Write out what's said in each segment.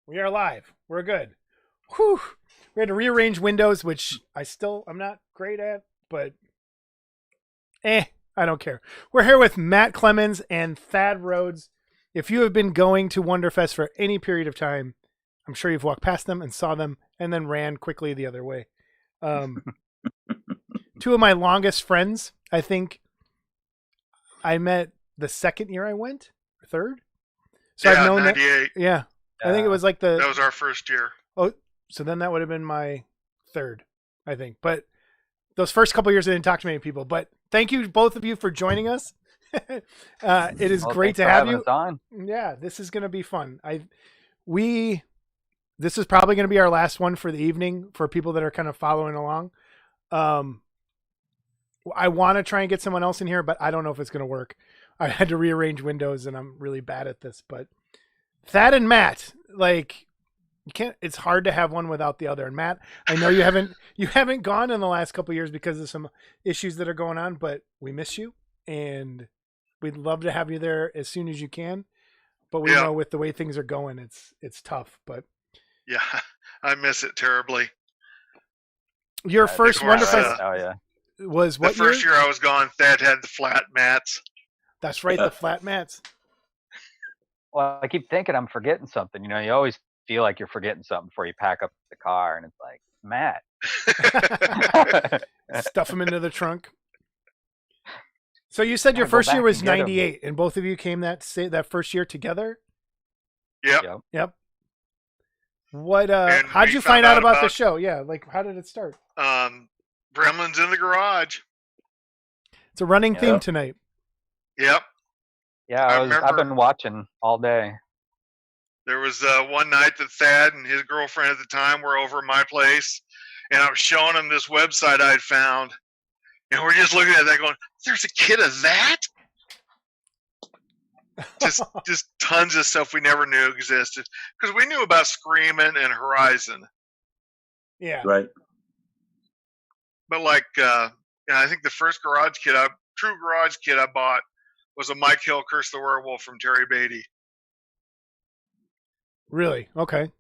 We are live. We're good. Whew. We had to rearrange windows, which I'm not great at, but I don't care. We're here with Matt Clemons and Thad Rhodes. If you have been going to Wonderfest for any period of time, I'm sure you've walked past them and saw them and then ran quickly the other way. Two of my longest friends, I think I met the second year I went, or third. So yeah, I've known 98. that. Yeah. I think it was like that was our first year. Oh, so then that would have been my third, I think. But those first couple of years, I didn't talk to many people. But thank you, both of you, for joining us. It is great to have you. On. Yeah, this is going to be fun. This is probably going to be our last one for the evening for people that are kind of following along. I want to try and get someone else in here, but I don't know if it's going to work. I had to rearrange windows, and I'm really bad at this. But Thad and Matt, like, you can't. It's hard to have one without the other. And Matt, I know you haven't gone in the last couple of years because of some issues that are going on, but we miss you, and we'd love to have you there as soon as you can. But we know with the way things are going, it's tough. But yeah, I miss it terribly. Your first Wonderfest was what the first year I was gone? Thad had the flat mats. That's right, the flat mats. Well, I keep thinking I'm forgetting something. You know, you always feel like you're forgetting something before you pack up the car, and it's like, Matt. Stuff them into the trunk. So you said your first year was 98, and both of you came that first year together? Yep. What? How'd you find out about the show? Yeah, like how did it start? Gremlins in the garage. It's a running theme tonight. Yep. Yeah, I've been watching all day. There was one night that Thad and his girlfriend at the time were over at my place, and I was showing them this website I'd found, and we're just looking at that going, there's a kit of that? Just tons of stuff we never knew existed. Because we knew about Screamin' and Horizon. Yeah. Right. But like, I think the first true garage kit I bought was a Mike Hill Curse the Werewolf from Terry Beatty. Really? Okay.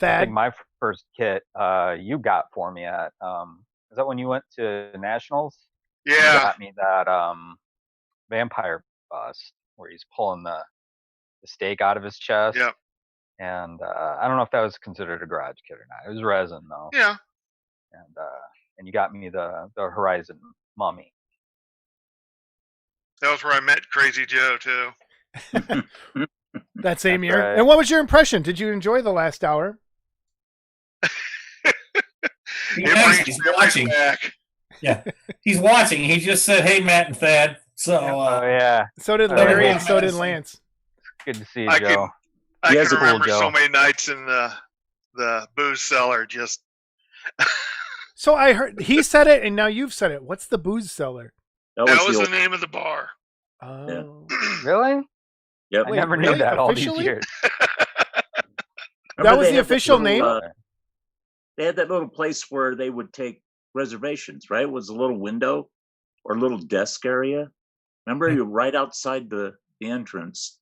Thad? I think my first kit you got for me at, is that when you went to Nationals? Yeah. You got me that vampire bust where he's pulling the steak out of his chest. Yep. And I don't know if that was considered a garage kit or not. It was resin, though. Yeah. And you got me the Horizon mummy. That was where I met Crazy Joe, too. That same year. Right. And what was your impression? Did you enjoy the last hour? He's watching. Back. Yeah, he's watching. He just said, "Hey, Matt and Thad." So, yeah. So did Larry and so did Lance. Good to see you, Joe. I can cool, remember Joe. so many nights in the booze cellar. Just. So I heard he said it, and now you've said it. What's the booze cellar? That was the name of the bar. Oh, Yeah. Really? Yep. I never knew really? that all Officially? these years. That was the official name? They had that little place where they would take reservations, right? It was a little window or a little desk area. Remember, you were right outside the entrance,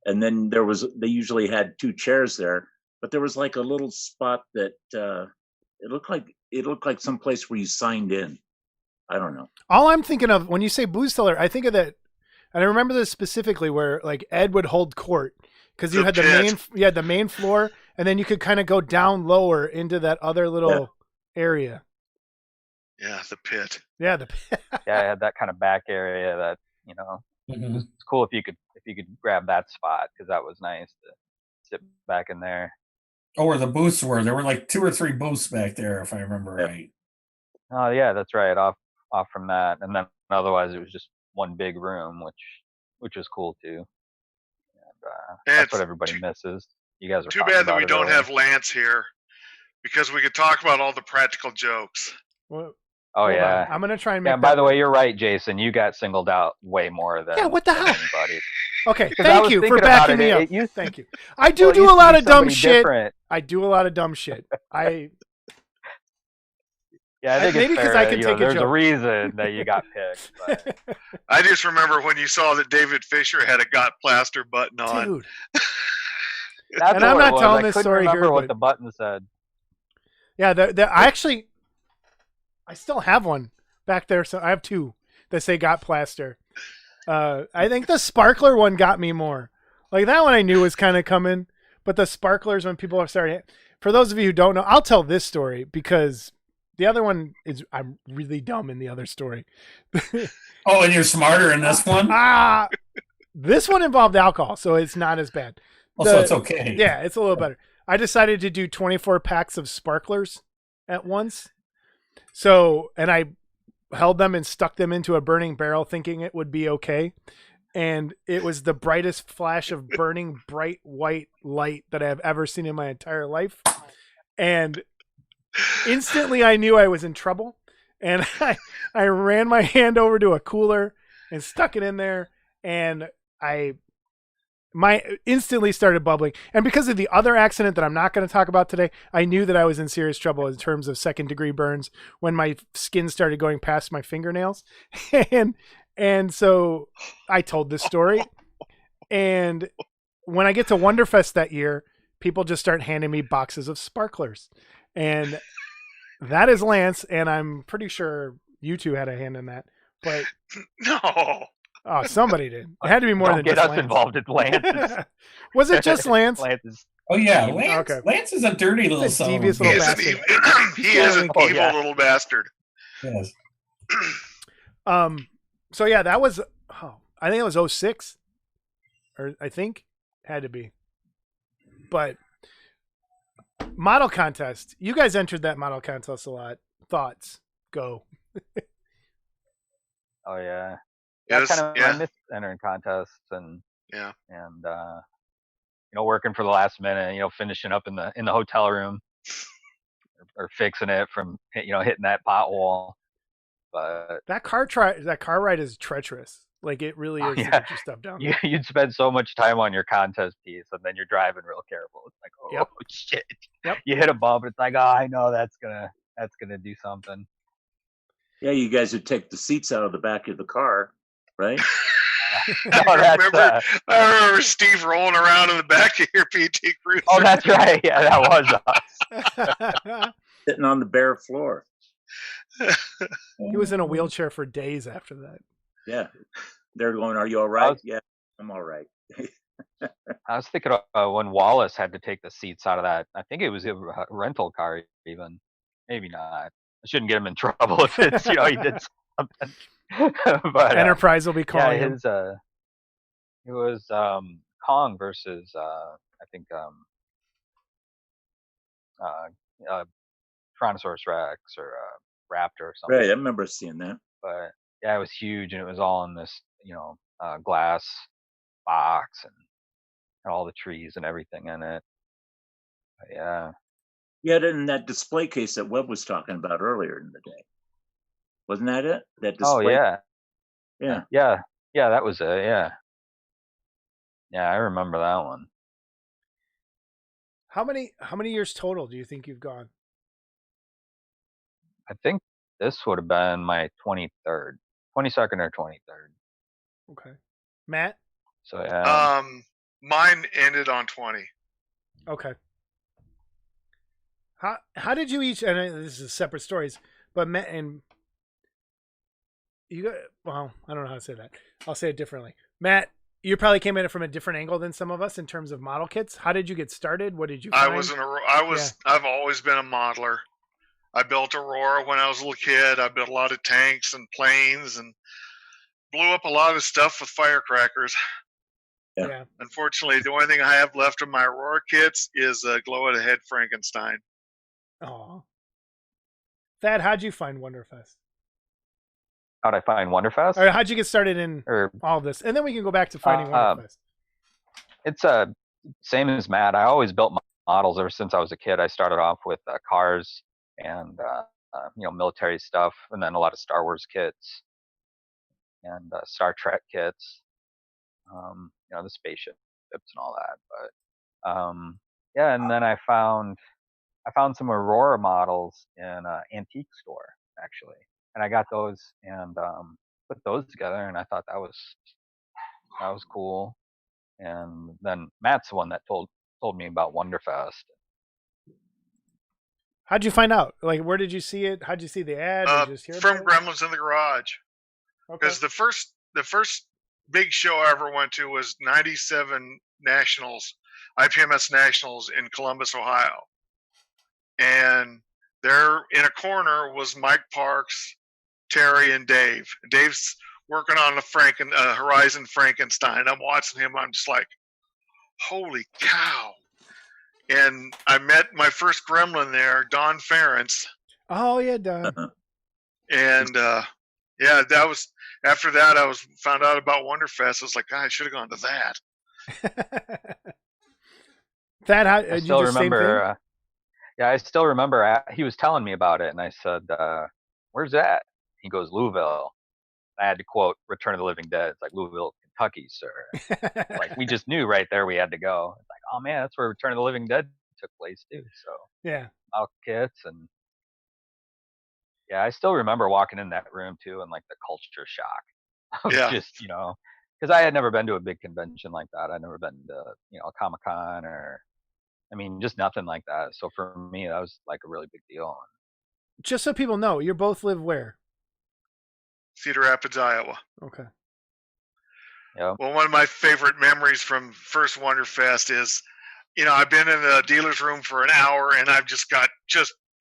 and then they usually had two chairs there, but there was like a little spot that it looked like some place where you signed in. I don't know. All I'm thinking of when you say booze cellar, I think of that, and I remember this specifically where like Ed would hold court because you had the main floor, and then you could kind of go down lower into that other little area. Yeah, the pit. Yeah, the pit. Yeah, I had that kind of back area that it's cool if you could grab that spot because that was nice to sit back in there. oh, where the booths were. There were like 2 or 3 booths back there, if I remember right. Oh yeah, that's right. Off from that, and then otherwise it was just one big room, which was cool too. And, that's what everybody misses. You guys are too bad that we don't have Lance here because we could talk about all the practical jokes. Well, oh yeah, I'm gonna try and make. Yeah. By the way, you're right, Jason. You got singled out way more than what the hell? Anybody. Okay, thank you for backing me up. Thank you. I do a lot of dumb shit. I do a lot of dumb shit. Yeah, I think maybe because I can take there's a joke. a reason that you got picked. But. I just remember when you saw that David Fisher had a got plaster button on. Dude. That's And I'm what it not was. telling I this couldn't story remember here, what but- the button said. Yeah, I still have one back there. So I have two that say got plaster. I think the sparkler one got me more. Like that one I knew was kind of coming, but the sparklers when people are starting. For those of you who don't know, I'll tell this story because the other one is I'm really dumb in the other story. Oh, and you're smarter in this one? This one involved alcohol, so it's not as bad. So it's okay. Yeah, it's a little better. I decided to do 24 packs of sparklers at once. So, and I held them and stuck them into a burning barrel thinking it would be okay. And it was the brightest flash of burning bright white light that I have ever seen in my entire life. And instantly I knew I was in trouble. And I ran my hand over to a cooler and stuck it in there. And my instantly started bubbling. And because of the other accident that I'm not going to talk about today, I knew that I was in serious trouble in terms of 2nd-degree burns when my skin started going past my fingernails. And so I told this story. And when I get to Wonderfest that year, people just start handing me boxes of sparklers. And that is Lance, and I'm pretty sure you two had a hand in that. But No. oh, somebody did. It had to be more Don't than get just us Lance. involved in Lance. Was it just Lance? Lance is Oh yeah, Lance. Okay. Lance is a dirty little He's a son of a devious He little bitch. is an bastard. evil, he is an Oh, evil yeah. little bastard. Yes. So yeah, that was I think it was 06. Or I think had to be. But model contest. You guys entered that model contest a lot. Thoughts? Go. Oh yeah. Yes, That's kind of yeah. I miss entering contests and Yeah. working for the last minute, finishing up in the hotel room or fixing it from hitting that pothole. But That car ride is treacherous. Like it really is to yeah. get your stuff down. You'd spend so much time on your contest piece and then you're driving real careful. It's like, oh Yep. shit. Yep. You hit a bump, it's like, oh, I know that's gonna do something. Yeah, you guys would take the seats out of the back of the car, right? No, I remember Steve rolling around in the back of your PT Cruiser. Oh, that's right. Yeah, that was us. Sitting on the bare floor. He was in a wheelchair for days after that. Yeah. They're going, are you all right? Yeah, I'm all right. I was thinking of when Wallace had to take the seats out of that. I think it was a rental car, even. Maybe not. I shouldn't get him in trouble if it's he did something. But Enterprise will be calling yeah, him. it was Kong versus I think Tyrannosaurus Rex or Raptor or something. Right, I remember seeing that. But yeah, it was huge, and it was all in this glass box and all the trees and everything in it. But yeah. Yeah, in that display case that Webb was talking about earlier in the day. Wasn't that it? That display. Oh yeah. Yeah. Yeah, that was it. Yeah. Yeah, I remember that one. How many years total do you think you've gone? I think this would have been my 22nd or 23rd. Okay. Matt? So yeah. Mine ended on 20. Okay. How did you each? And this is separate stories, but Matt and you got. Well, I don't know how to say that. I'll say it differently. Matt, you probably came at it from a different angle than some of us in terms of model kits. How did you get started? What did you find? I've always been a modeler. I built Aurora when I was a little kid. I built a lot of tanks and planes and blew up a lot of stuff with firecrackers. Yeah. Unfortunately, the only thing I have left of my Aurora kits is a glow-at-head Frankenstein. Oh. Thad, how'd you find Wonderfest? How'd I find Wonderfest? Or how'd you get started in all of this? And then we can go back to finding Wonderfest. It's same as Matt. I always built models ever since I was a kid. I started off with cars and military stuff, and then a lot of Star Wars kits and Star Trek kits. The spaceships and all that. But yeah, and then I found some Aurora models in an antique store actually, and I got those and put those together, and I thought that was cool. And then Matt's the one that told told me about Wonderfest. How'd you find out? Like, where did you see it? How'd you see the ad? Did you just hear From about Gremlins in the Garage. it? Okay. Because the first big show I ever went to was '97 Nationals, IPMS Nationals in Columbus, Ohio, and there in a corner was Mike Parks, Terry, and Dave. Dave's working on the Horizon Frankenstein. I'm watching him. I'm just like, holy cow! And I met my first gremlin there, Don Ferentz. Oh yeah, Don. And yeah, that was after that. I found out about Wonderfest. I was like, God, I should have gone to that. That how I did you still do the same thing? remember. Yeah, I still remember. He was telling me about it, and I said, "Where's that?" He goes, "Louisville." I had to quote Return of the Living Dead. It's like, "Louisville, Kentucky, sir." Like, we just knew right there we had to go. It's like, oh man, that's where Return of the Living Dead took place too. So Yeah. Malk kits, and yeah, I still remember walking in that room too, and like the culture shock of Yeah. just because I had never been to a big convention like that. I'd never been to a Comic-Con or, I mean, just nothing like that. So for me, that was like a really big deal. Just so people know, you both live where? Cedar Rapids, Iowa. Okay. Yeah. Well, one of my favorite memories from first Wonderfest is, I've been in the dealer's room for an hour and I've just got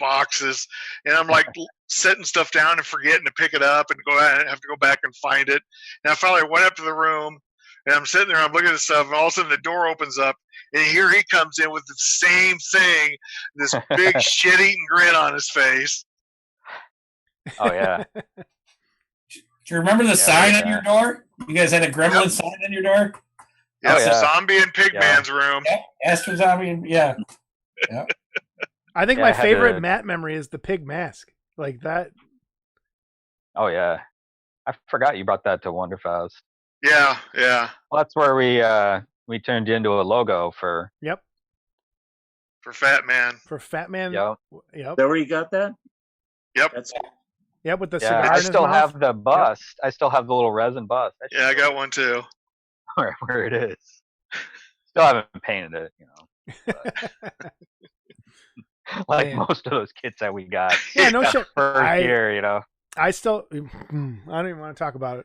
boxes, and I'm like setting stuff down and forgetting to pick it up and have to go back and find it. And I finally went up to the room and I'm sitting there, I'm looking at stuff, and all of a sudden the door opens up and here he comes in with the same thing, this big shit-eating grin on his face. Oh yeah. Do you remember the sign on your door? You guys had a gremlin sign on your door? Yeah, Oh, yeah. Zombie and Pigman's room. Yeah, Astro Zombie. Yeah. Yeah. I think Yeah, my I had favorite to- Matt memory is the pig mask. Like that. Oh yeah. I forgot you brought that to Wonderfest. Yeah, yeah. Well, that's where we turned you into a logo for. Yep. For Fat Man. For Fat Man. Yep. Yep. Is that where you got that? Yep. That's Yep. With the Yeah, cigar I in his still mouth. have the bust. I still have the little resin bust. Yeah, I got one too. Where it is. Still haven't painted it, but like Man. most of those kits that we got. Yeah, no shit. First year, I still, I don't even want to talk about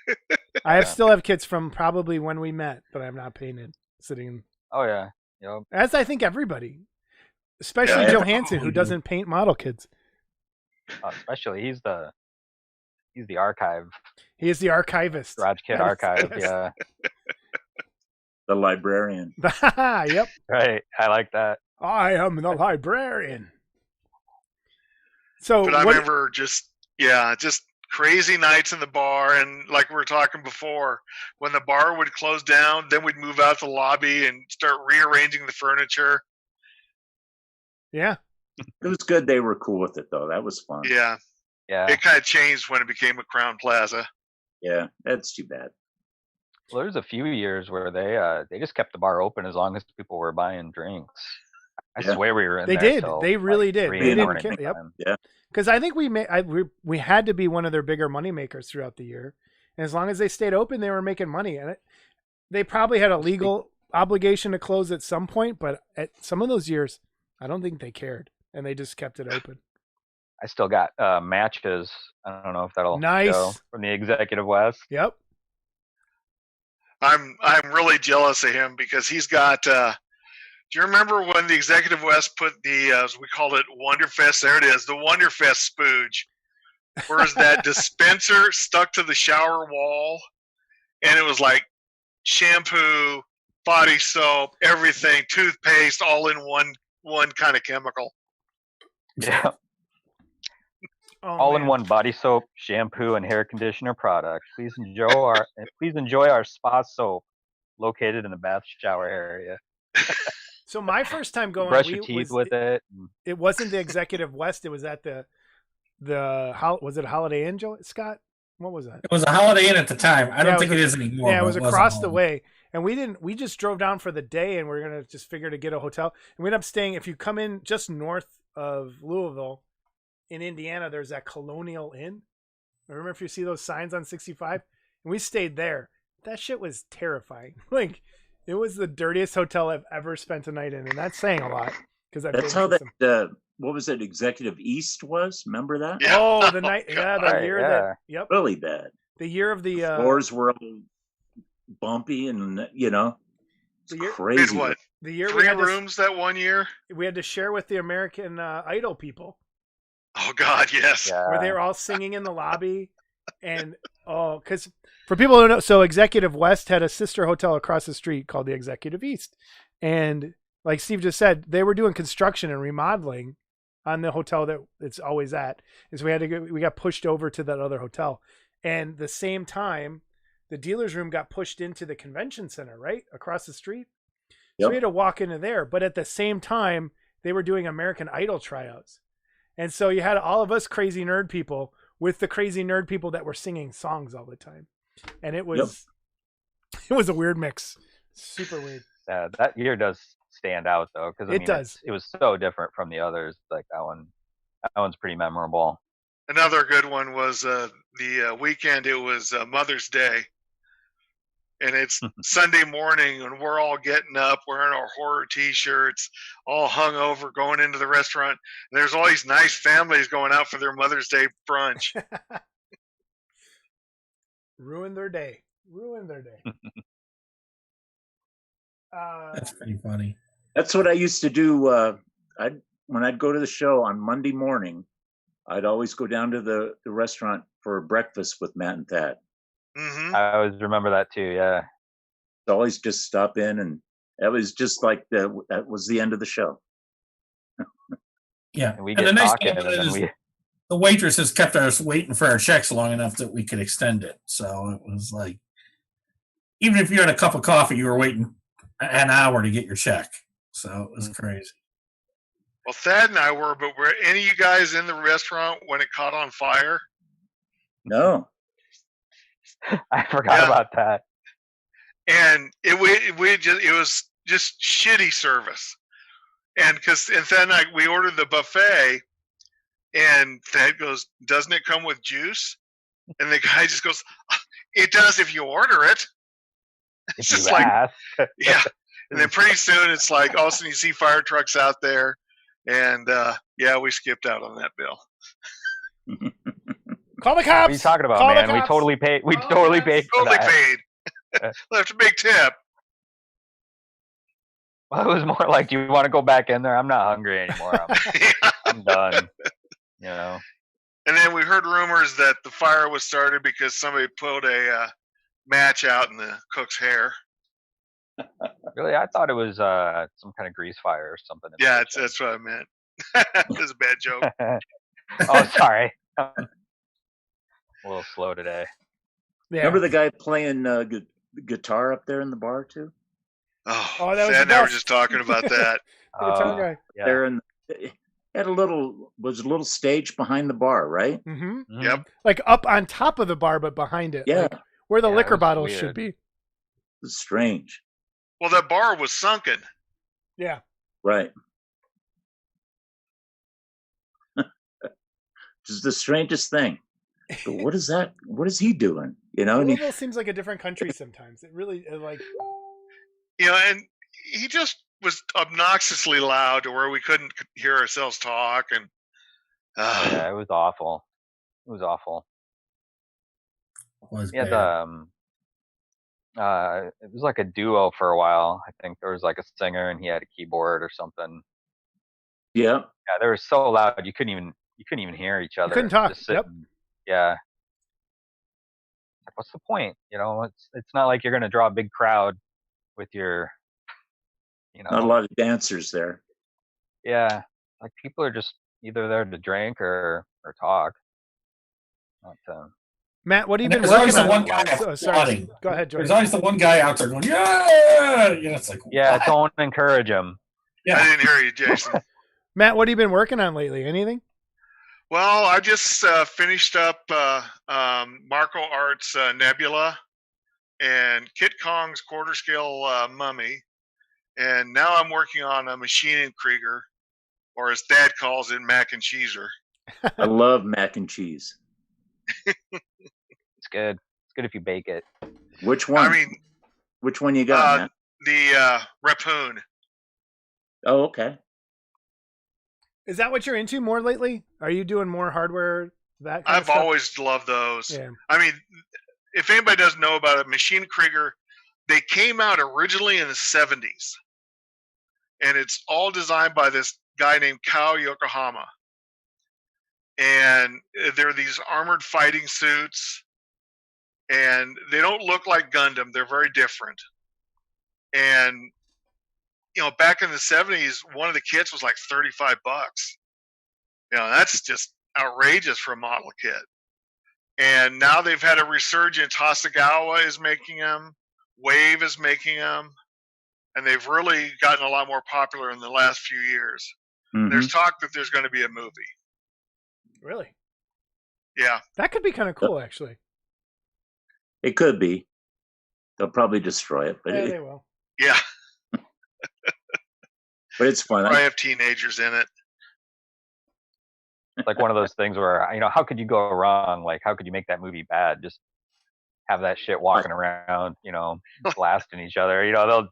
it. I still have kits from probably when we met, but I'm not painted, sitting. Oh yeah. Yep. As I think everybody, especially Yeah, Johansson, who doesn't paint model kits. Especially he's the archive, He is the archivist. garage kit Yes, archive. yes. Yeah. the librarian. Yep. Right. I like that. I am the librarian. So But I remember just crazy nights in the bar, and like we were talking before, when the bar would close down, then we'd move out to the lobby and start rearranging the furniture. yeah. It was good they were cool with it, though. That was fun. Yeah, Yeah. it kind of changed when it became a Crown Plaza. Yeah, that's too bad. Well, there's a few years where they just kept the bar open as long as people were buying drinks. I Yeah. swear we were in They there did. till, They really like, did. 3 They in the didn't morning care. Yep. time. Because I think we had to be one of their bigger money makers throughout the year, and as long as they stayed open, they were making money. And they probably had a legal obligation to close at some point, but at some of those years, I don't think they cared, and they just kept it open. I still got matches. I don't know if that'll Nice. show from the Executive West. Yep. I'm really jealous of him because he's got. Do you remember when the Executive West put the as we called it Wonderfest? There it is, the Wonderfest spooge. Whereas that dispenser stuck to the shower wall, and it was like shampoo, body soap, everything, toothpaste, all in one kind of chemical. Yeah. Oh, All in man. one body soap, shampoo, and hair conditioner product. Please enjoy our spa soap located in the bath shower area. So my first time going, Brush your teeth with it. It wasn't the Executive West. It was at was it Holiday Inn, Scott? What was that? It was a Holiday Inn at the time. I don't think it is anymore. Yeah, it but was a across the Holiday. way. And we just drove down for the day, and we're going to just figure to get a hotel. And we ended up staying, if you come in just north of Louisville in Indiana, there's that Colonial Inn. I remember if you see those signs on 65? And we stayed there. That shit was terrifying. Like, It was the dirtiest hotel I've ever spent a night in, and that's saying a lot because That's how that. What was it? Executive East was. Remember that? Yeah. Oh, the night, yeah, the Right, year yeah. that, yep, Really bad. the year of the Floors were all bumpy, and it's The year- crazy. Did what? the year 3 rooms that one year? we had to share with the American Idol people, Oh God, yes. where they Yeah. were all singing in the lobby, and because for people who don't know, so Executive West had a sister hotel across the street called the Executive East, and like Steve just said, they were doing construction and remodeling on the hotel that it's always at, and so we got pushed over to that other hotel, and the same time, the dealer's room got pushed into the convention center right across the street. So Yep. we had to walk into there, but at the same time, they were doing American Idol tryouts. And so you had all of us crazy nerd people with the crazy nerd people that were singing songs all the time. And it was it was a weird mix. Super weird. Yeah, that year does stand out though, because It does. It was so different from the others. Like that one's pretty memorable. Another good one was the weekend. It was Mother's Day, and it's Sunday morning, and we're all getting up, wearing our horror T-shirts, all hung over, going into the restaurant. And there's all these nice families going out for their Mother's Day brunch. Ruined their day. That's pretty funny. That's what I used to do. When I'd go to the show on Monday morning, I'd always go down to the restaurant for breakfast with Matt and Thad. Hmm I always remember that too. Yeah. I'd always just stop in, and that was just like that was the end of the show. Yeah. And we And the get nice talking, thing and about it then is we. the waitresses kept us waiting for our checks long enough that we could extend it. So it was like, even if you had a cup of coffee, you were waiting an hour to get your check. So it was crazy. Well, Thad and I were, but were any of you guys in the restaurant when it caught on fire? No, I forgot Yeah. about that. And it was just shitty service. And then we ordered the buffet, and Thad goes, "Doesn't it come with juice?" And the guy just goes, "It does if you order it." It's If just you like, ask. yeah. And then pretty soon it's like all of a sudden you see fire trucks out there, and we skipped out on that bill. Call the cops. What are you talking about, Call the man? We cops. totally paid. We Call the totally cops. paid for Totally that. paid. Left a big tip. Well, it was more like, do you want to go back in there? I'm not hungry anymore. I'm done. You know. And then we heard rumors that the fire was started because somebody put a match out in the cook's hair. Really, I thought it was some kind of grease fire or something. in the Yeah, kitchen. that's what I meant. It was a bad joke. Oh, sorry. A little slow today. Yeah. remember the guy playing guitar up there in the bar too? Oh, that was Thad the and I were best. just talking about that. The guitar guy. Yeah. There and had a little stage behind the bar, right? Mm-hmm. Mhm. Yep. Like up on top of the bar, but behind it. Yeah, Like where the Yeah, it liquor was bottles weird. should be. it's strange, Well, that bar was sunken. Yeah. right? Just the strangest thing. But what is that? What is he doing? And he, Louisville seems like a different country sometimes. It really like And he just was obnoxiously loud to where we couldn't hear ourselves talk. And Yeah, it was awful. It was awful. Was He had bad. it was like a duo for a while. I think there was like a singer and he had a keyboard or something. yeah, Yeah, they were so loud you couldn't even hear each other. couldn't talk. Just Yep. sitting- Yeah. Like, what's the point? It's not like you're gonna draw a big crowd with your, not a lot of dancers there. yeah. Like people are just either there to drink or talk. Not Matt, what have you And been there's always working the on? one guy So- applauding. Go ahead, There's Jordan. always the one guy out there going, yeah. It's like, yeah, what? don't encourage him. I Yeah. didn't hear you, Jason. Matt, what have you been working on lately? Anything? Well, I just finished up Marco Art's Nebula and Kit Kong's quarter scale Mummy. And now I'm working on a Machine Krieger, or as Thad calls it, Mac and Cheeser. I love mac and cheese. It's good. It's good if you bake it. Which one? I mean, Which one you got, Matt? the Rappoon. Oh, okay. Is that what you're into more lately? Are you doing more hardware? That kind of I've stuff? always loved those. Yeah. I mean, if anybody doesn't know about it, Machine Krieger, they came out originally in the 70s. And it's all designed by this guy named Kao Yokohama. And they're these armored fighting suits. And they don't look like Gundam. They're very different. And, you know, back in the 70s, one of the kits was like $35. You know, that's just outrageous for a model kit. And now they've had a resurgence. Hasegawa is making them. Wave is making them. And they've really gotten a lot more popular in the last few years. Mhm. There's talk that there's going to be a movie. Really? Yeah. That could be kind of cool, actually. It could be. They'll probably destroy it, but Yeah, it, they will. Yeah. but it's fun. I have teenagers in it. It's like one of those things where, you know, how could you go wrong? Like, how could you make that movie bad? Just have that shit walking around, you know, blasting each other. You know, it's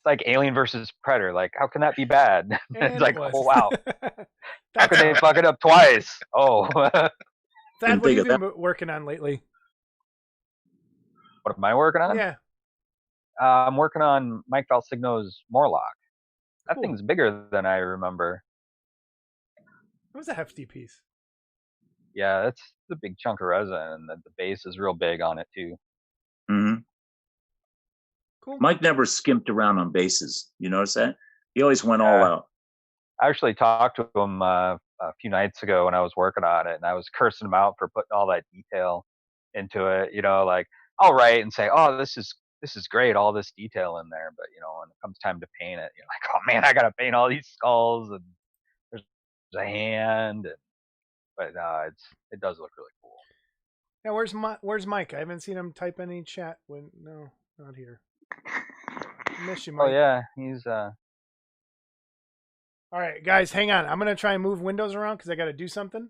like Alien versus Predator. Like, how can that be bad? And It's like, it was. oh wow, how That's could they fuck it up twice? Oh, Thad, what have think you of been working on lately? what am I working on? Yeah. I'm working on Mike Valsigno's Morlock. That Cool. thing's bigger than I remember. It was a hefty piece. Yeah, that's a big chunk of resin, and the base is real big on it too. hmm Cool. Mike never skimped around on bases. You notice that? He always went all Yeah. out. I actually talked to him a few nights ago when I was working on it, and I was cursing him out for putting all that detail into it. You know, like I'll write and say, "Oh, this is great, all this detail in there," but you know, when it comes time to paint it, you're like, "Oh man, I gotta paint all these skulls and there's a hand," but it does look really cool. Yeah, where's Mike? I haven't seen him type any chat. No, not here. I miss you, Mike. Oh yeah, he's All right, guys, hang on. I'm gonna try and move windows around because I got to do something.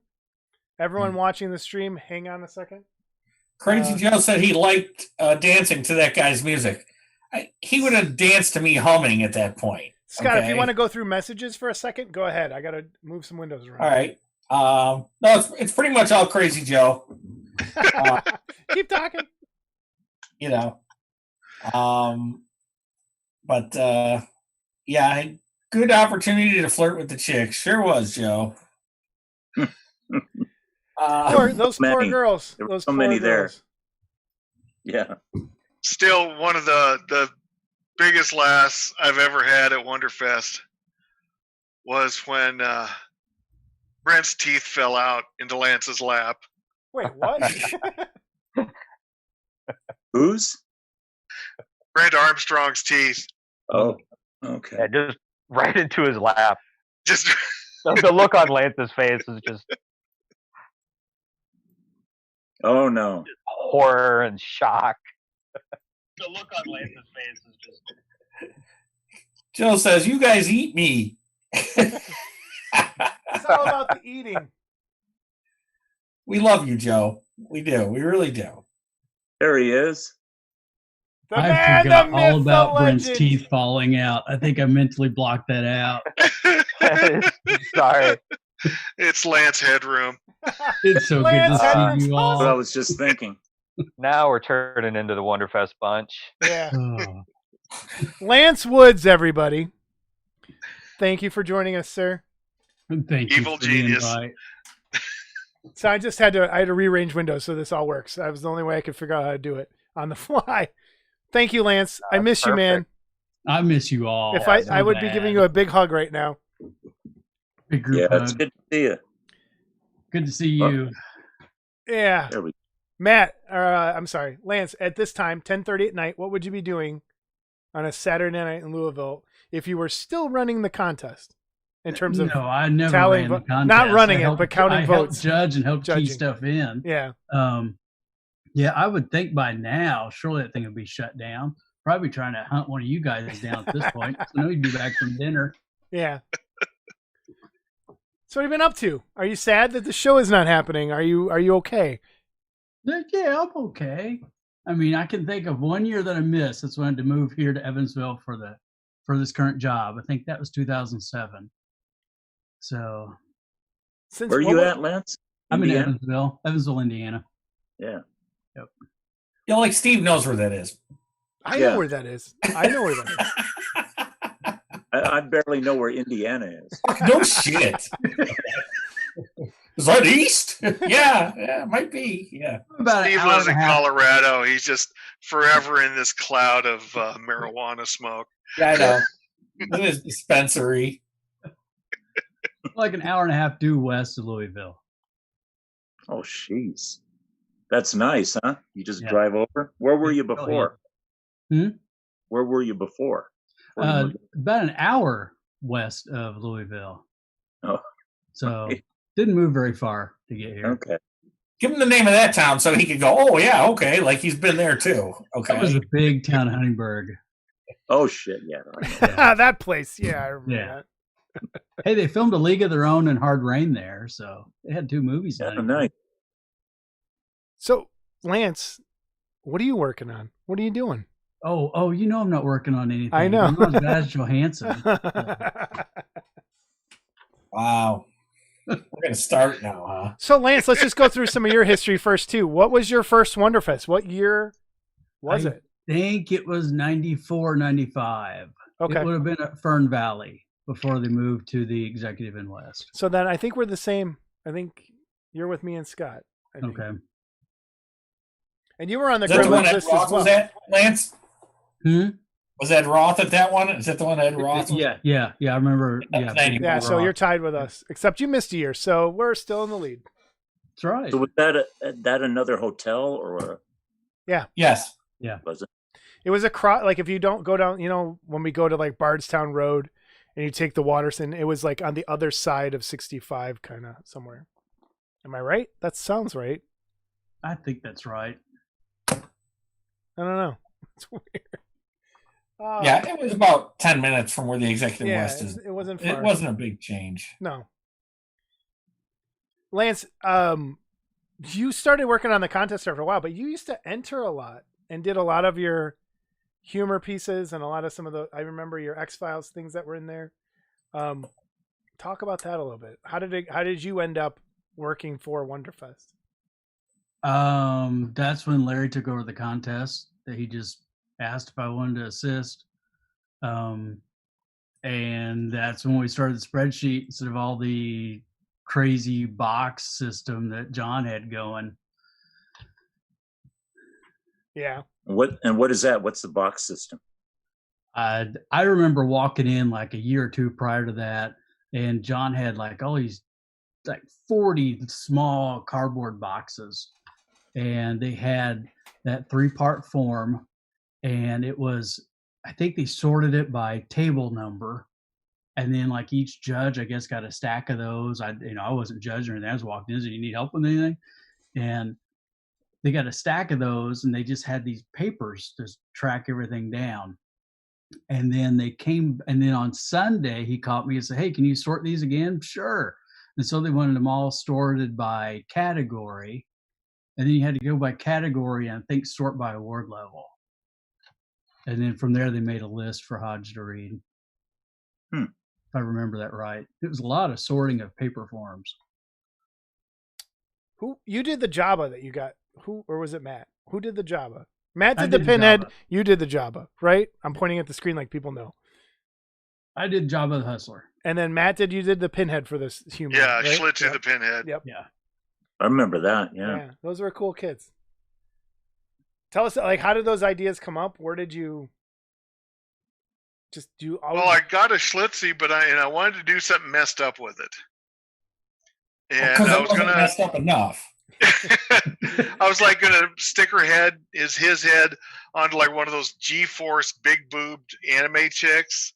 Everyone watching the stream, hang on a second. Crazy Joe said he liked dancing to that guy's music. He would have danced to me humming at that point. Scott, if you okay? want to go through messages for a second, go ahead. I got to move some windows around. All right. No, it's pretty much all Crazy Joe. Keep talking. You know. But yeah, good opportunity to flirt with the chick. Sure was, Joe. Those poor many. girls. There were Those so poor many there. girls. Yeah. Still one of the biggest laughs I've ever had at Wonderfest was when Brent's teeth fell out into Lance's lap. Wait, what? Whose? Brent Armstrong's teeth. Oh, okay. yeah, just right into his lap. Just The look on Lance's face is just Oh no. horror and shock. The look on Lance's face is just. Joe says, "You guys eat me." It's all about the eating. We love you, Joe. We do. We really do. There he is. The I man, forgot the myth, all about the Brent's legend. teeth falling out. I think I mentally blocked that out. Sorry. it's Lance Headroom. It's so Lance good to Hedlund's see you That's what I all. was just thinking. Now we're turning into the Wonderfest bunch. Yeah. Oh, Lance Woods, everybody. Thank you for joining us, sir. thank you Evil for genius. the invite. So I had to rearrange windows so this all works. That was the only way I could figure out how to do it on the fly. Thank you, Lance. I miss you, man. I miss you all. If I so would be bad. giving you a big hug right now. big group Yeah, it's hug. good to see you. Good to see you. Yeah. There we go. Matt, I'm sorry, Lance, at this time, 10:30 at night, what would you be doing on a Saturday night in Louisville if you were still running the contest in terms of No, I never tallying ran the vo- contest. not running I it, helped- but counting I helped votes. judge and help key Judging. stuff in. Yeah. Yeah, I would think by now, surely that thing would be shut down. Probably trying to hunt one of you guys down at this point. So I know you'd be back from dinner. Yeah. So what have you been up to? Are you sad that the show is not happening? Are you okay? Yeah, I'm okay. I mean, I can think of 1 year that I missed. That's when I had to move here to Evansville for this current job. I think that was 2007. So Since Where are you at, Lance? I'm in Indiana? Evansville, Indiana. Yeah. Yep. You know, like Steve knows where that is. I Yeah. know where that is. I know where that is. I barely know where Indiana is. No shit. Is that east? Yeah, it might be. Yeah. About Steve an hour lives and in a half. Colorado. He's just forever in this cloud of marijuana smoke. Yeah, I know. It is dispensary. Like an hour and a half due west of Louisville. Oh, jeez. That's nice, huh? You just Yeah. drive over? Where were you Oh, yeah. before? Where were you before? Before you moved? About an hour west of Louisville. Oh, So didn't move very far to get here. okay. Give him the name of that town so he could go, oh, yeah, okay. Like he's been there too. Okay. That was a big town of Huntingburg. Oh, shit. Yeah. I know. That place. Yeah, I remember Yeah. that. Hey, they filmed A League of Their Own and Hard Rain there, so they had 2 movies Yeah, on it. nice. So, Lance, what are you working on? What are you doing? Oh, you know I'm not working on anything. I know. I'm not as bad as Johansson. Wow. We're going to start now, huh? So, Lance, let's just go through some of your history first, too. What was your first Wonderfest? What year was it? I think it was 94, 95. Okay. It would have been at Fern Valley before they moved to the Executive in West. So then I think we're the same. I think you're with me and Scott. I think. Okay. And you were on the Is that the one Clemons that list Roth as well. was at, Lance? Hmm? Was that Roth at that one? Is that the one that Roth was? Yeah. I remember. That's Yeah, 90. Yeah, so Roth. you're tied with us, except you missed a year, so we're still in the lead. That's right. So was that another hotel or Yes. was it? It was like if you don't go down, when we go to like Bardstown Road and you take the Waterson, it was like on the other side of 65 kind of somewhere. Am I right? That sounds right. I think that's right. I don't know. It's weird. Yeah, it was about 10 minutes from where the Executive Yeah, West is. it wasn't far. It wasn't a big change. No. Lance, you started working on the contest after a while, but you used to enter a lot and did a lot of your humor pieces and a lot of some of the, I remember your X-Files things that were in there. Talk about that a little bit. How did you end up working for Wonderfest? That's when Larry took over the contest. That he just asked if I wanted to assist. And that's when we started the spreadsheet instead of all the crazy box system that John had going. Yeah. What is that? What's the box system? I remember walking in like a year or two prior to that, and John had like all these like 40 small cardboard boxes, and they had that 3-part form, and it was, I think they sorted it by table number, and then like each judge, I guess, got a stack of those. I wasn't judging or anything. I was walking in, so you need help with anything? And they got a stack of those, and they just had these papers to track everything down. And then on Sunday, he caught me and said, "Hey, can you sort these again?" Sure. And so they wanted them all sorted by category. And then you had to go by category and I think sort by award level. And then from there, they made a list for Hodge to read. If I remember that right. It was a lot of sorting of paper forms. Who you did the Jabba that you got? Or was it Matt? Who did the Jabba? Matt I did the did Pinhead. Jabba. You did the Jabba, right? I'm pointing at the screen like people know. I did Jabba the Hustler. And then Matt you did the Pinhead for this humor. Yeah, right? Schlitz Yep. the Pinhead. Yep. Yeah. I remember that. Yeah. Yeah, those were cool kids. Tell us, like, how did those ideas come up? Where did you just do? Well, I got a Schlitzy, but I wanted to do something messed up with it, and Because I it was wasn't gonna. messed up enough. I was like gonna stick his head onto like one of those G-force big boobed anime chicks.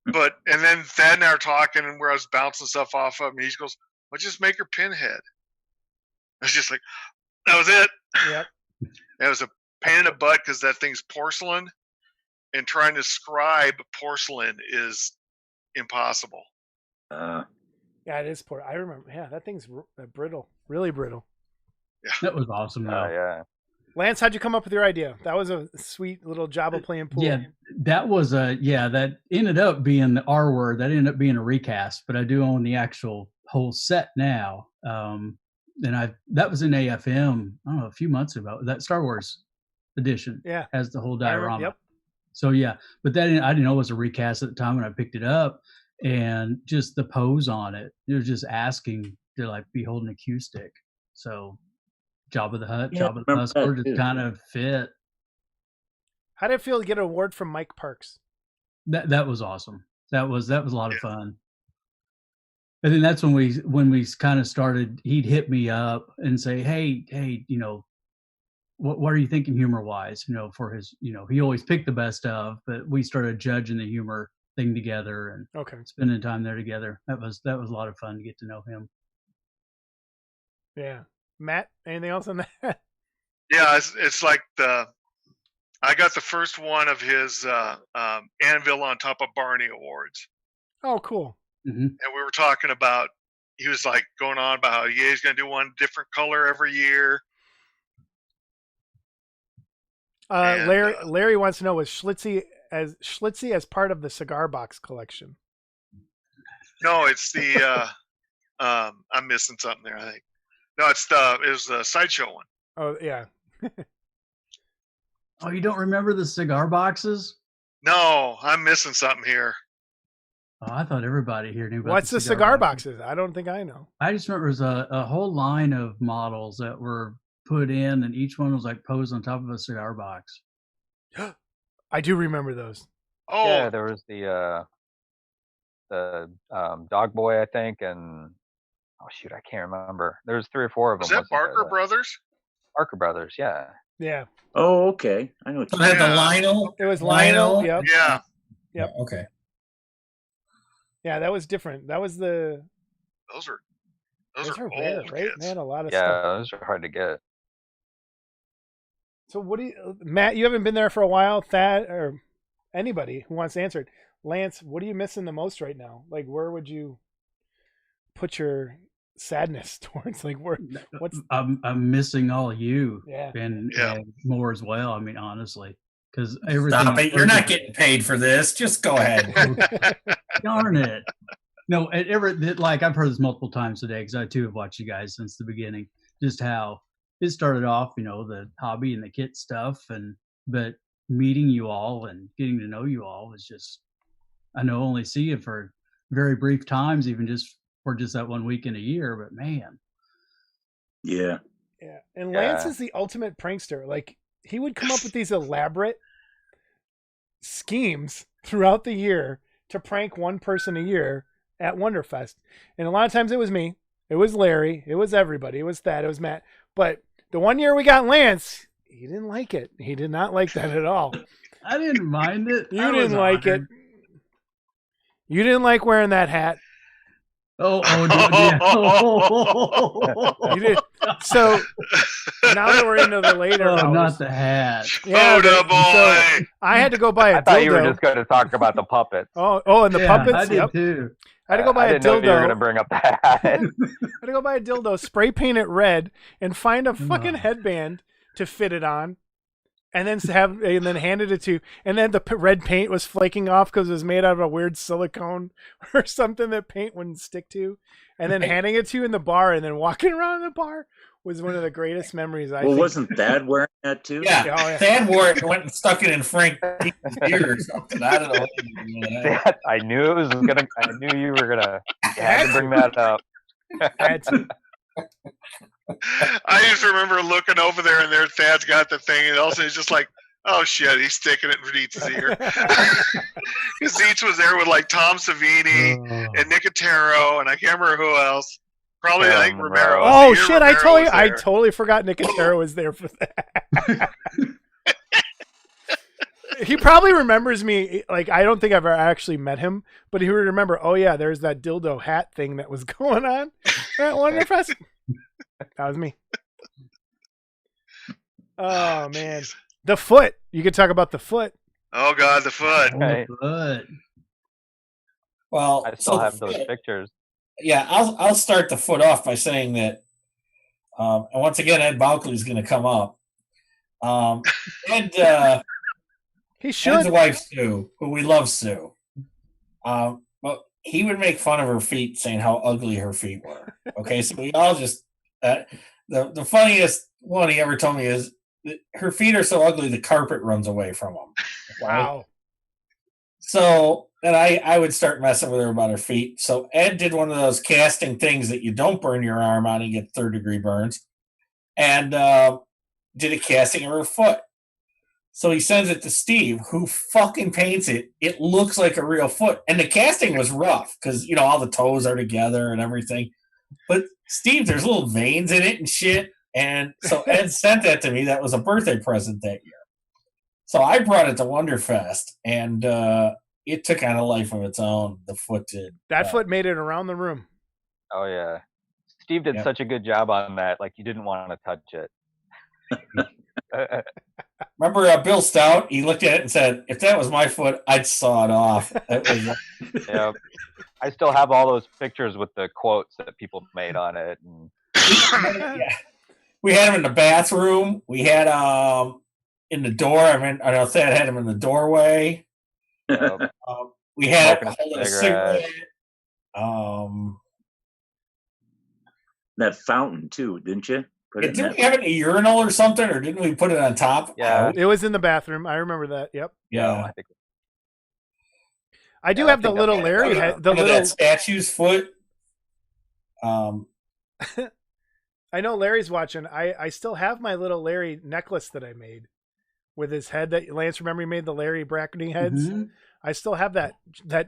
And then Thad and I were talking, and where I was bouncing stuff off of him, and he goes, "Well, just make her Pinhead." I was just like, that was it. Yep. It was a pain in the butt because that thing's porcelain, and trying to scribe porcelain is impossible. Yeah, it is poor. I remember. Yeah, that thing's brittle, really brittle. That was awesome, though. Yeah. Lance, how'd you come up with your idea? That was a sweet little job of playing pool. Yeah, that was that ended up being the R word. That ended up being a recast, but I do own the actual whole set now. And that was in AFM, I don't know, a few months ago. That Star Wars edition has the whole diorama. Yep. So yeah, but I didn't know it was a recast at the time when I picked it up, and just the pose on it. They're just asking to like be holding a cue stick. So Jabba the Hutt, Jabba the Hutt just kind of fit. How did it feel to get an award from Mike Parks? That was awesome. That was a lot of fun. And then that's when we kind of started. He'd hit me up and say, "Hey, you know, what are you thinking humor wise? You know, for his, you know, he always picked the best of, but we started judging the humor thing together and spending time there together. That was a lot of fun to get to know him." Yeah, Matt, anything else on that? Yeah, it's like I got the first one of his Anvil on Top of Barney awards. Oh, cool. Mm-hmm. And we were talking about, he was like going on about how he's going to do one different color every year. Larry wants to know, was Schlitzie as part of the cigar box collection? No, it's the I'm missing something there, I think. No, it was the sideshow one. Oh yeah. Oh, you don't remember the cigar boxes? No, I'm missing something here. Oh, I thought everybody here knew about What's the cigar boxes? I don't think I know. I just remember it was a whole line of models that were put in, and each one was like posed on top of a cigar box. I do remember those. Oh, yeah, there was the Dog Boy, I think, and oh shoot, I can't remember. There's 3 or 4 of them. Was that Barker Brothers? Barker Brothers, yeah. Yeah. Oh, okay. I know what So it had the Lionel. It was Lionel. Yep. Yeah. Yep. Okay. Yeah, that was different. That was the. Those are rare, old, right? kids. Man, a lot of Yeah, stuff. those are hard to get. So what do you, Matt? You haven't been there for a while. Thad or anybody who wants to answer it. Lance, what are you missing the most right now? Like, where would you put your sadness towards? Like, what's? I'm missing all of you, Yeah. and more as well. I mean, honestly, because everything. Stop it! You're not getting paid for this. Just go ahead. Darn it! No, like I've heard this multiple times today because I too have watched you guys since the beginning. Just how it started off, you know, the hobby and the kit stuff, but meeting you all and getting to know you all was just. I know only see you for very brief times, even just for just that 1 week in a year, but man. Yeah. Yeah. And Lance is the ultimate prankster. Like, he would come up with these elaborate schemes throughout the year to prank one person a year at Wonderfest. And a lot of times it was me, it was Larry, it was everybody, it was Thad, it was Matt. But the one year we got Lance, he didn't like it. He did not like that at all. I didn't mind it. You didn't like it. You didn't like wearing that hat. Yeah. You did. So now that we're into the later hours, not the hat. Yeah, Soda boy. So I had to go buy a dildo. I thought you were just going to talk about the puppets. Oh, and the puppets. I did yep. too. I had to go buy I a didn't know dildo. you were going to bring up the hat. I had to go buy a dildo, spray paint it red, and find a fucking headband to fit it on. And then handed it to, and then the red paint was flaking off because it was made out of a weird silicone or something that paint wouldn't stick to. And then handing it to you in the bar, and then walking around the bar was one of the greatest memories. I think. Wasn't Thad wearing that too? Yeah, Oh, yeah. Thad wore it and went and stuck it in Frank Pete's ear or something. I don't know. I knew it was gonna. I knew you were gonna. You had to bring that up. Had to. I just remember looking over there, and there Thad's got the thing, and also he's just like, "Oh shit!" He's sticking it in Zeech's ear. Because Zeech was there with like Tom Savini and Nicotero, and I can't remember who else. Probably Yeah, like Romero. Oh Peter shit! Romero was I there. totally forgot Nicotero was there for that. He probably remembers me. Like, I don't think I've ever actually met him, but he would remember. Oh yeah, there's that dildo hat thing that was going on at Wonderfest. That was me. Oh man, the foot. You could talk about the foot. Oh god, the foot. Right. But Well, I still have those pictures. Yeah, I'll start the foot off by saying that, and once again, Ed Balkley is going to come up. And He Ed's should. wife Sue, who we love Sue. But he would make fun of her feet, saying how ugly her feet were. Okay, so we all just the funniest one he ever told me is that her feet are so ugly the carpet runs away from them. Wow. So then I would start messing with her about her feet. So Ed did one of those casting things that you don't burn your arm on and get 3rd-degree burns, and did a casting of her foot. So he sends it to Steve, who fucking paints it. It looks like a real foot. And the casting was rough because, all the toes are together and everything. But Steve, there's little veins in it and shit. And so Ed sent that to me. That was a birthday present that year. So I brought it to Wonderfest, and it took on a life of its own. The foot did. That foot made it around the room. Oh yeah, Steve did such a good job on that. Like you didn't want to touch it. Remember Bill Stout? He looked at it and said, "If that was my foot, I'd saw it off." Yeah, I still have all those pictures with the quotes that people made on it. And... yeah. We had him in the bathroom. We had in the door. I know Thad had him in the doorway. We had him holding a cigarette. That fountain too, didn't you? Didn't we have it in a urinal or something, or didn't we put it on top? Yeah, it was in the bathroom. I remember that. Yep. Yeah, I do have the little Larry head. The little that statue's foot. I know Larry's watching. I still have my little Larry necklace that I made with his head. That Lance, remember, he made the Larry bracketing heads. Mm-hmm. I still have that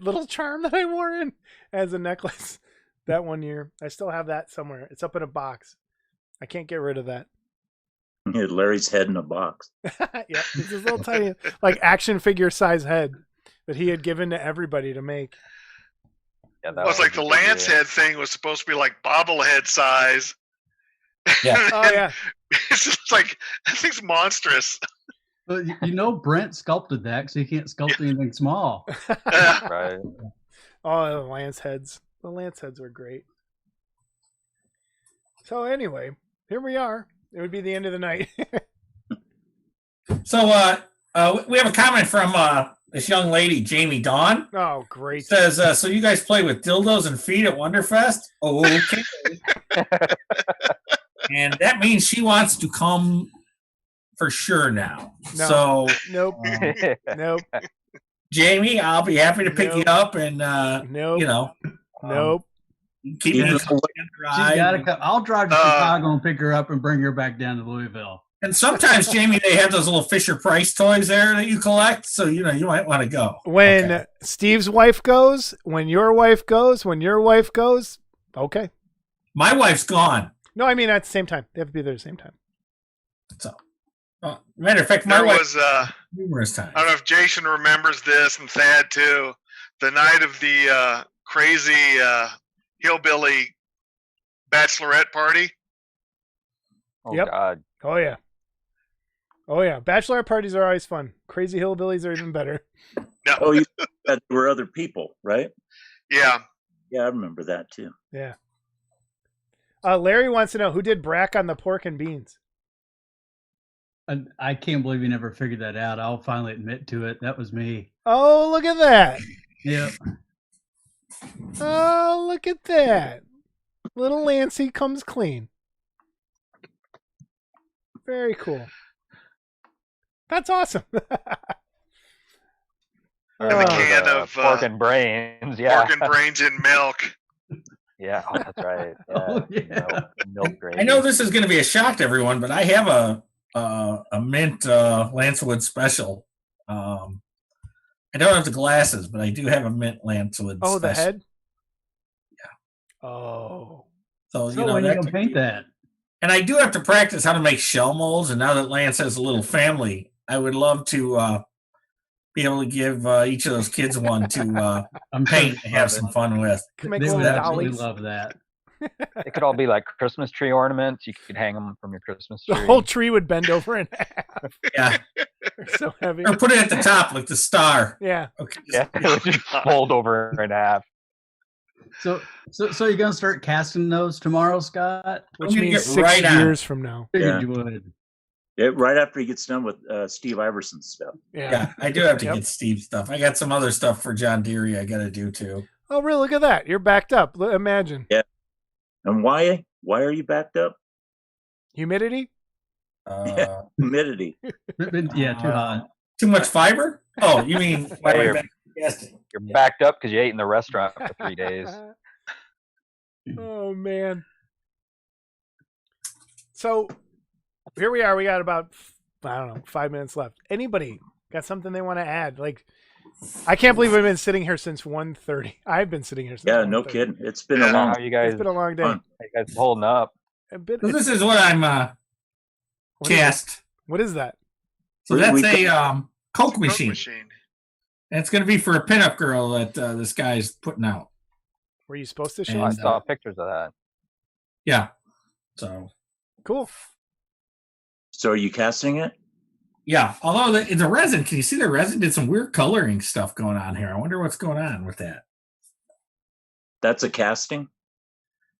little charm that I wore in as a necklace that one year. I still have that somewhere. It's up in a box. I can't get rid of that. Yeah, Larry's head in a box. Yeah, it's his little tiny, like action figure size head that he had given to everybody to make. Yeah, well, it's like the Lance head thing was supposed to be like bobblehead size. Yeah. Oh yeah. It's just like that thing's monstrous. Well, Brent sculpted that, so you can't sculpt anything small. Right. Oh, the Lance heads. The Lance heads were great. So anyway, here we are. It would be the end of the night. So we have a comment from this young lady, Jamie Dawn. Oh, great. It says, so you guys play with dildos and feet at Wonderfest? Oh, okay. And that means she wants to come for sure now. No. So nope. Nope. Jamie, I'll be happy to pick you up and nope. keep it dry. I'll drive to Chicago and pick her up and bring her back down to Louisville. And sometimes, Jamie, they have those little Fisher Price toys there that you collect, so you might want to go. When Steve's wife goes, when your wife goes, okay. My wife's gone. No, I mean at the same time. They have to be there at the same time. So, matter of fact, there was numerous times. I don't know if Jason remembers this, and Thad too. The night of the crazy hillbilly bachelorette party. Oh God! Oh yeah! Oh yeah! Bachelorette parties are always fun. Crazy hillbillies are even better. No. Oh, you said there were other people, right? Yeah. Yeah, I remember that too. Yeah. Larry wants to know who did Brack on the pork and beans. I can't believe you never figured that out. I'll finally admit to it. That was me. Oh, look at that. Yeah. Oh, look at that. Little Lancey comes clean. Very cool. That's awesome. And the can of pork and brains. Yeah. Pork and brains in milk. Yeah, that's right. Yeah. Oh, yeah. Milk gravy. I know this is going to be a shock to everyone, but I have a mint Lancewood special. I don't have the glasses, but I do have a mint Lancewood. Oh, special. the head. Yeah. Oh. So when are you gonna paint that? And I do have to practice how to make shell molds. And now that Lance has a little family, I would love to be able to give each of those kids one to paint and have some fun with. They would absolutely love that. It could all be like Christmas tree ornaments. You could hang them from your Christmas tree. The whole tree would bend over in half. Yeah. They're so heavy. Or put it at the top like the star. Yeah. Okay. Yeah, it would just fold over in half. So you're gonna start casting those tomorrow, Scott? Which means 6 years from now. Figured you would. Right after he gets done with Steve Iverson's stuff. Yeah, I do have to Yep. get Steve stuff. I got some other stuff for John Deere I got to do too. Oh, really? Look at that. You're backed up. Imagine. Yeah. And why are you backed up? Humidity? Humidity. Yeah, too hot. Too much fiber? Oh, you mean why am I you're- back guessing? You're backed up because you ate in the restaurant for 3 days. Oh, man. So here we are. We got about, I don't know, 5 minutes left. Anybody got something they want to add? Like, I can't believe we've been sitting here since 1:30. I've been sitting here since Yeah, no 1:30. kidding. It's been Yeah. a long. How you guys? It's been a long day. Fun. How you guys holding up? A bit, So this is what I'm what is it? cast. What is that? So We that's got- a Coke Coke machine. machine. And it's going to be for a pinup girl that this guy's putting out. Were you supposed to show And, I us? saw pictures of that. Yeah. So Cool. So are you casting it? yeah, although the resin, can you see the resin did some weird coloring stuff going on here? I wonder what's going on with that. That's a casting?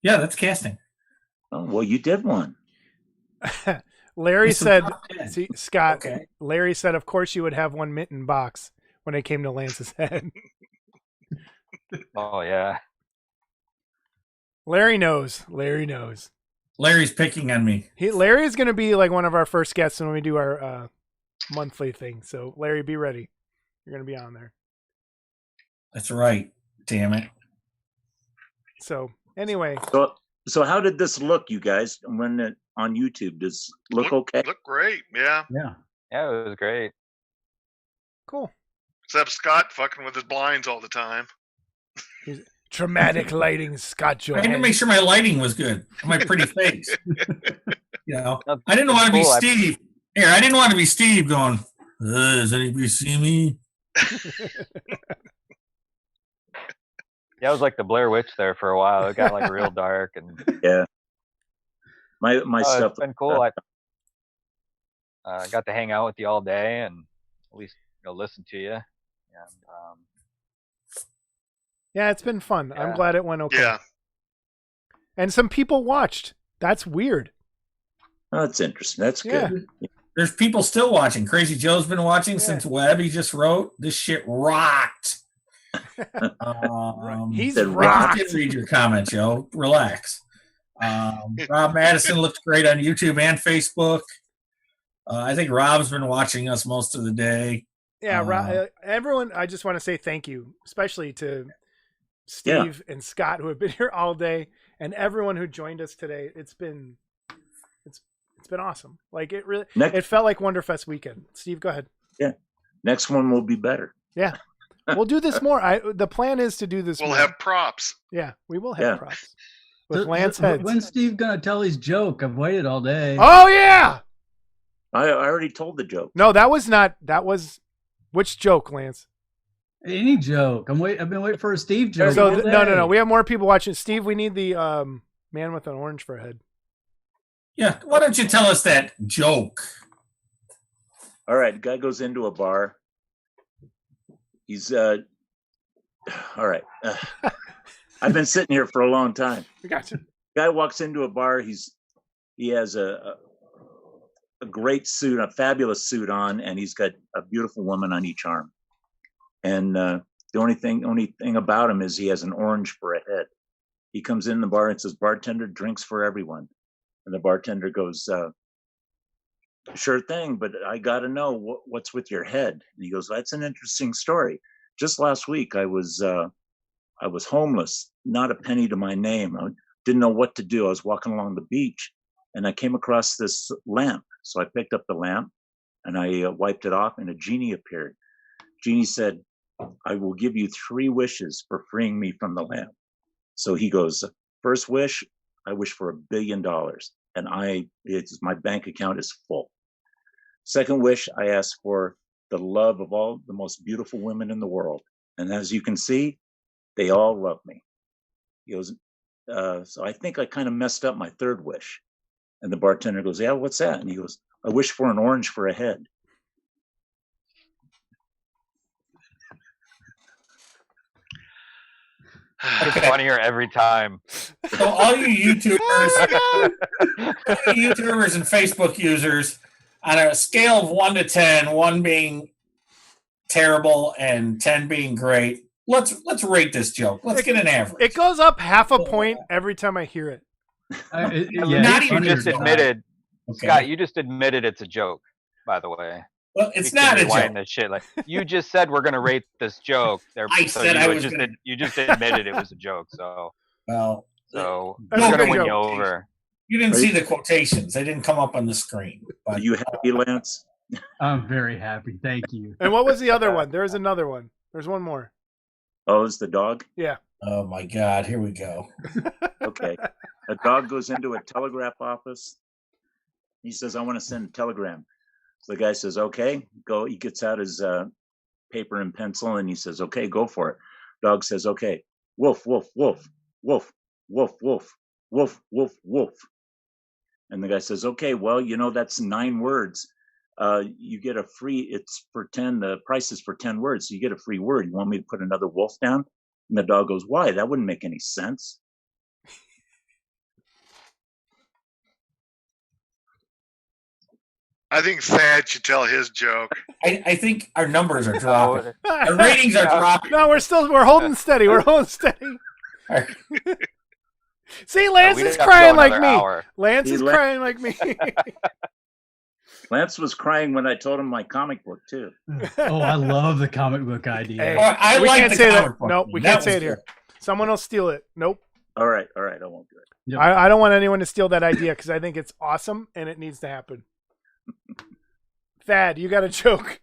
Yeah, that's casting. Oh, well, you did one. Larry It's some said, top 10. see, Scott, Okay. Larry said, of course you would have one mitten box when it came to Lance's head. Oh yeah. Larry knows. Larry knows. Larry's picking on me. Larry is going to be like one of our first guests when we do our monthly thing. So Larry, be ready. You're going to be on there. That's right. Damn it. So anyway, So how did this look, you guys? When on YouTube, does it look okay? Look great. Yeah. Yeah. Yeah, it was great. cool. Except Scott fucking with his blinds all the time. Traumatic lighting, Scott I had to Johansson. make sure my lighting was good on my pretty face. You know, I didn't That's want to be cool. Steve. Here, I didn't want to be Steve going, does anybody see me? Yeah, it was like the Blair Witch there for a while. It got like real dark, and My stuff. it's been cool. I got to hang out with you all day and at least listen to you. And Yeah, it's been fun. I'm Yeah. glad it went okay. Yeah. And some people watched. That's weird. Oh, that's interesting. That's Yeah. good. There's people still watching. Crazy Joe's been watching Yeah. since Webby just wrote. This shit rocked. He's said I rocked. did read your comment, Joe. Relax. Rob Madison looked great on YouTube and Facebook. I think Rob's been watching us most of the day. Yeah, everyone, I just want to say thank you, especially to Steve and Scott who have been here all day, and everyone who joined us today. It's been awesome. Like it really, Next- it felt like Wonderfest weekend. Steve, go ahead. Next one will be better. Yeah, we'll do this more. The plan is to do this. We'll more. have props. Yeah, we will have Yeah. props with Lance heads. When's Steve gonna tell his joke? I've waited all day. Oh yeah. I already told the joke. No, that was not. That was which joke, Lance? Any joke? I've been waiting for a Steve joke. So all no. day. We have more people watching. Steve, we need the man with an orange for a head. Yeah, why don't you tell us that joke? All right, guy goes into a bar. He's all right. I've been sitting here for a long time. We got you. Guy walks into a bar. He has a great suit, a fabulous suit on, and he's got a beautiful woman on each arm. And the only thing about him is he has an orange for a head. He comes in the bar and says, "Bartender, drinks for everyone." And the bartender goes, "Sure thing, but I got to know what's with your head." And he goes, "That's an interesting story. Just last week, I was homeless, not a penny to my name. I didn't know what to do. I was walking along the beach, and I came across this lamp. So I picked up the lamp, and I wiped it off, and a genie appeared. Genie said, 'I will give you 3 wishes for freeing me from the lamp.' So he goes, 'First wish, I wish for $1 billion, and my bank account is full. Second wish, I ask for the love of all the most beautiful women in the world. And as you can see, they all love me.' He goes, so I think I kind of messed up my third wish." And the bartender goes, "Yeah, what's that?" And he goes, "I wish for an orange for a head." it's funnier every time. So all you YouTubers and Facebook users, on a scale of 1 to 10, 1 being terrible and 10 being great, let's rate this joke. Let's get an average. It goes up half a point every time I hear it. Not even just admitted, Okay. Scott. You just admitted it's a joke. By the way, Well, it's You can not a rewind joke. This shit. Like you just said, we're gonna rate this joke. I said I was gonna- You just admitted it was a joke. So Well, we're That's gonna a good win joke. you over. you didn't see the quotations. They didn't come up on the screen. Are But you happy, Lance? I'm very happy. Thank you. And what was the other one? There's another one. There's one more. Oh, it's the dog? Yeah. oh my God, here we go. Okay. A dog goes into a telegraph office. He says, I want to send a telegram. So the guy says, okay, go. He gets out his paper and pencil and he says, okay, go for it. Dog says, okay, woof, woof, woof, woof, woof, woof, woof, woof, woof. And the guy says, okay, well, that's 9 words. You get a free, it's for 10, the price is for 10 words. So you get a free word. You want me to put another wolf down? And the dog goes, why? That wouldn't make any sense. I think Thad should tell his joke. I think our numbers are dropping. Our ratings are dropping. No, we're holding steady. We're holding steady. See, Lance We is have to crying go like another me. hour. Lance He is left- crying like me. Lance was crying when I told him my comic book too. Oh, I love the comic book idea. Hey. Or I We like can't the say that. comic book. Nope, we That can't was say it good. here. Someone will steal it. Nope. All right, I won't do it. Yep. I don't want anyone to steal that idea because I think it's awesome and it needs to happen. Thad, you got a joke?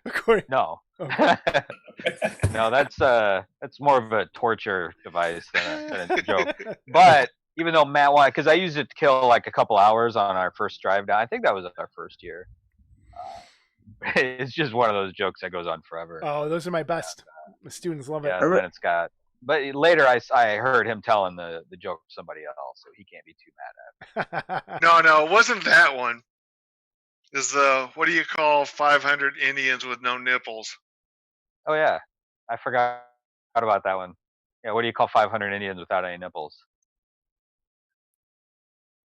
According. No. Okay. No, that's more of a torture device than a joke. But even though Matt wanted, because I used it to kill like a couple hours on our first drive down. I think that was our first year. It's just one of those jokes that goes on forever. Oh, those are my best. The students love it. Yeah, and it's got. But later, I heard him telling the joke to somebody else, so he can't be too mad at it. No, it wasn't that one. Is the what do you call 500 Indians with no nipples? Oh yeah, I forgot about that one. Yeah, what do you call 500 Indians without any nipples?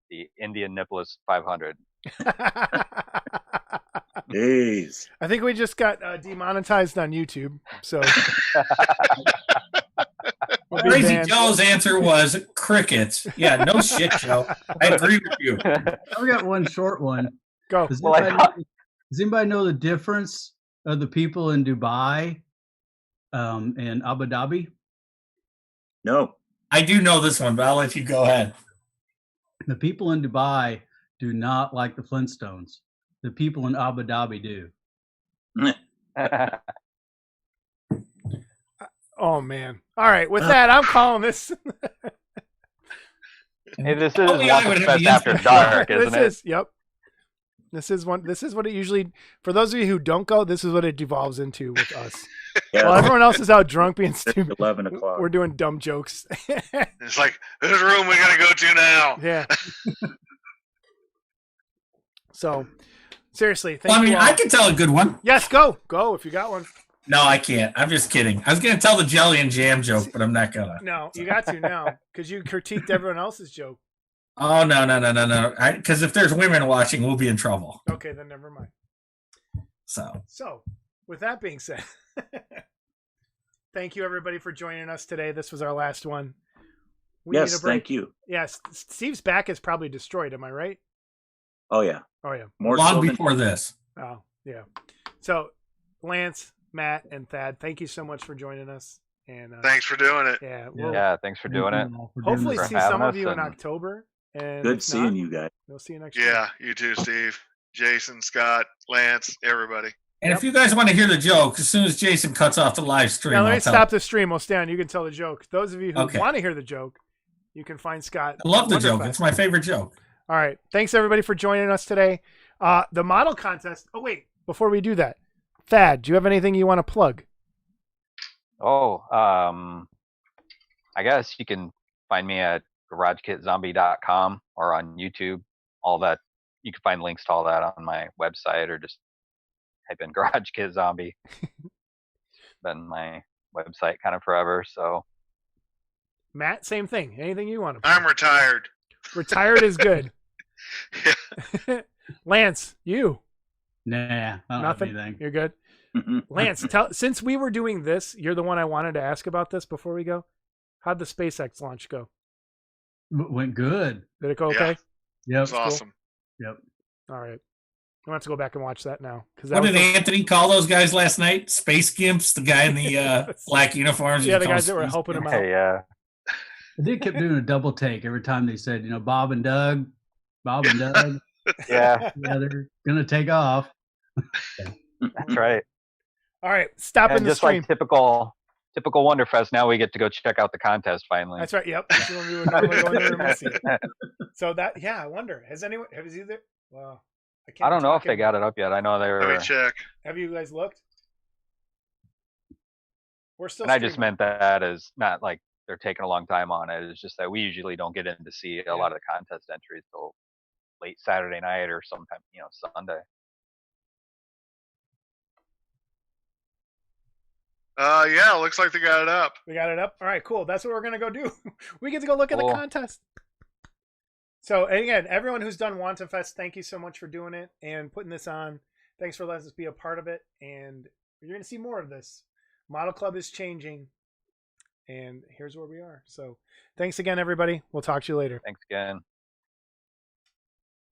The Indian nippless 500. Jeez. I think we just got demonetized on YouTube. So we'll be Crazy banned. Joe's answer was crickets. Yeah, no shit, Joe. I agree with you. I've got one short one. Go. Does Well, I anybody, thought- does anybody know the difference of the people in Dubai and Abu Dhabi? No. I do know this one, but I'll let you go ahead. The people in Dubai do not like the Flintstones. The people in Abu Dhabi do. Oh man. All right. With that, I'm calling this. Hey, this is Oh, yeah, I Once would It's have Best the After instant- Dark, isn't This it? is. Yep. This is one. This is what it usually. For those of you who don't go, this is what it devolves into with us. Yeah, While everyone else is out drunk being stupid, 11 o'clock. we're doing dumb jokes. It's like, whose room we gotta go to now? Yeah. So, seriously, thank Well, I mean, you all. I can tell a good one. Yes, go if you got one. No, I can't. I'm just kidding. I was going to tell the jelly and jam joke, but I'm not going to. No, you got to now because you critiqued everyone else's joke. Oh, no. Because if there's women watching, we'll be in trouble. Okay, then never mind. So, So, with that being said, thank you everybody for joining us today. This was our last one. We need Yes, a break. thank you. Yes, Steve's back is probably destroyed. Am I right? Oh, yeah. Oh yeah. More long so than before this. Oh yeah. So, Lance, Matt, and Thad, thank you so much for joining us. And Thanks for doing it. yeah, we'll Yeah, thanks for doing it. hopefully for see having some of us you in and- October. And good if seeing not, you guys. We'll see you next year. Yeah, you too, Steve, Jason, Scott, Lance, everybody. And if you guys want to hear the joke, as soon as Jason cuts off the live stream, Now let I'll me tell stop the stream. We'll stay on. You can tell the joke. Those of you who Okay. want to hear the joke, you can find Scott. I love the Wonderful. joke. It's my favorite joke. All right. Thanks everybody for joining us today. The model contest. Oh wait, before we do that, Thad, do you have anything you want to plug? Oh, I guess you can find me at GarageKitZombie.com or on YouTube. All that, you can find links to all that on my website, or just type in Garage Kid Zombie. Been my website kind of forever, so Matt, same thing. Anything you want to I'm plug? retired. Retired is good. Yeah. Lance, you. Nah, I don't Nothing. have anything. You're good. Lance, since we were doing this, you're the one I wanted to ask about this before we go. How'd the SpaceX launch go? Went good. Did it go okay? Yep. That's awesome. Yep. All right. I'm gonna have to go back and watch that now. What did Anthony call those guys last night? Space Gimps, the guy in the black uniforms. Yeah, the guys that were helping him out. Hey, yeah. They kept doing a double take every time they said, Bob and Doug. Yeah, Yeah, they're gonna take off. that's right. All right, stopping And the just stream. like typical Wonderfest, now we get to go check out the contest finally. That's right. Yep. This is when we would normally go in there and see it. So that, yeah, I wonder. Has either? Well, I don't know if they got it up yet. I know they Let were. me check. Have you guys looked? We're still. And I just streaming. meant that as not like they're taking a long time on it. It's just that we usually don't get in to see a lot of the contest entries till late Saturday night or sometime, Sunday. Yeah, looks like they got it up. We got it up. All right, cool. That's what we're gonna go do. We get to go look at the Cool. contest. So, and again, everyone who's done Wanton Fest, thank you so much for doing it and putting this on. Thanks for letting us be a part of it. And you're going to see more of this. Model Club is changing. And here's where we are. So thanks again, everybody. We'll talk to you later. Thanks again.